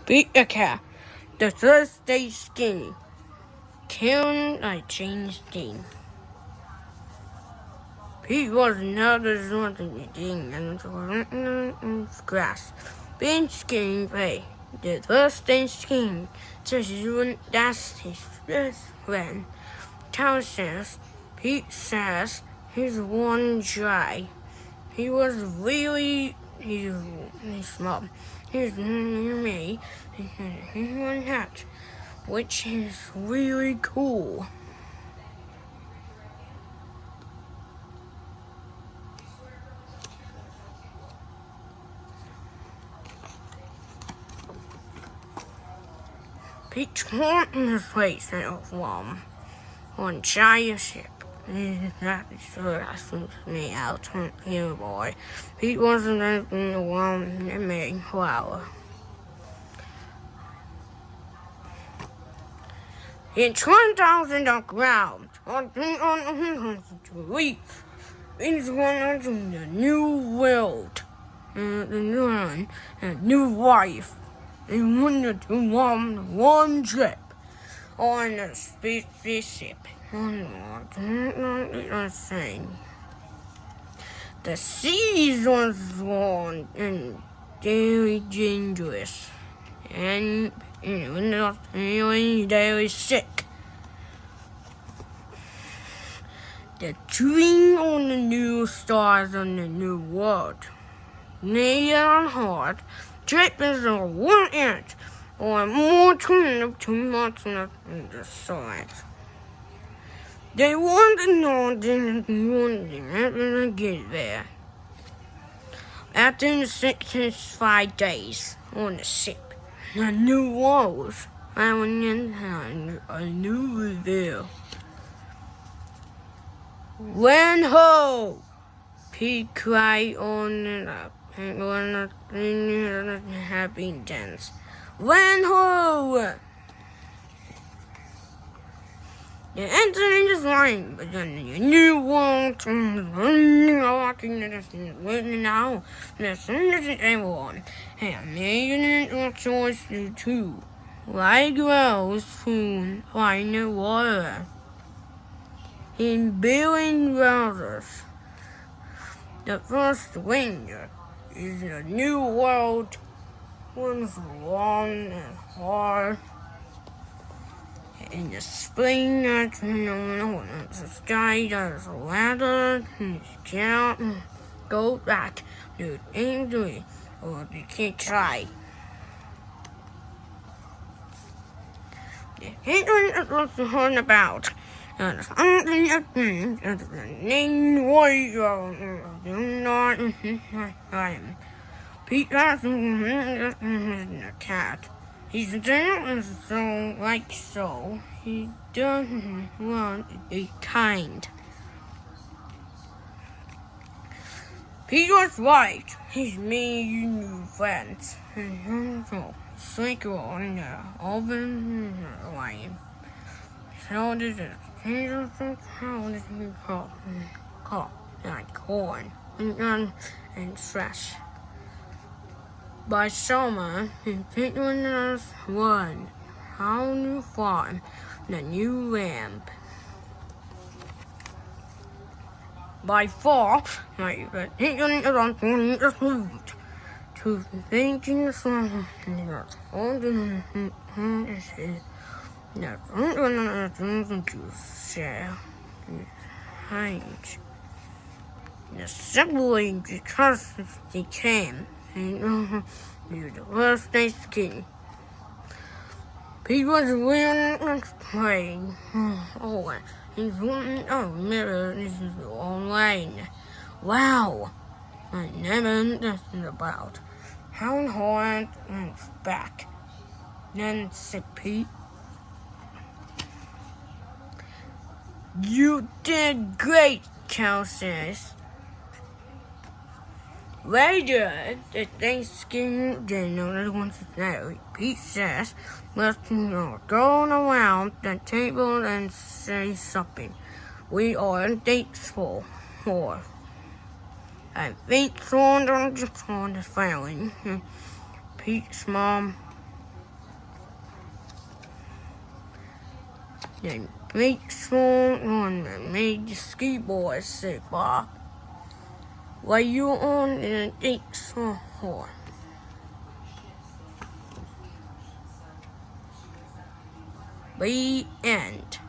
Beat the cat. The Thursday skinny. Karen I changed Dean. Pete was another sort of thing and grass. Being skinny pay. The Thursday skinny. That's his best friend. Town says, Pete says he's one dry. He was really, he's small. He's near me. He's one hat, which is really cool. Pete turned his face of on giant ship. That suits me out here, boy. Pete wasn't in the one that made flour. He turned down in the ground on the leaf. He's going to the new world, and a new life. He wanted to one trip on a spaceship. The seas was long and very dangerous, and it was not really very sick. The dream on the new stars on the new world. Near hard, trip is a 1 inch or more than 2 months in the science. They want to know to get there. After the 65 days on the ship, the new walls, I went in a new reveal. When ho! Pete cried on and up, and one of the happy dance. When ho! The incident is lying, but then the new world walking now. The sun isn't everyone. And maybe it choice you too. Like girls soon find the water. In billion brothers, the first winter is a new world. One's long and hard. In the spring, the sky does weather, you can't go back to angry, or you can't try. The hatred was heard about, and something of things as the name was not time. Pete has a cat. He's down so like so. He doesn't want to be kind. Pete was right. He's made new friends. Slick on the open line. So this is how this is called like corn and fresh. By summer, Pete was one whole new farm, the new ramp. By fall, Pete was moved to thinking the sun all the share change. The subway because they came. You're the worst day ski. Pete was wearing playing. Oh, he's wanting a mirror. This is online. Wow, I never listened about how hard and back. Then said Pete, "You did great," Cal says. Later, the Thanksgiving dinner was there. Pete says, let's go around the table and say something we are thankful for. I think on the family. Pete's mom Then make small one and made the ski boys say bye. While you on and take some horn. The end.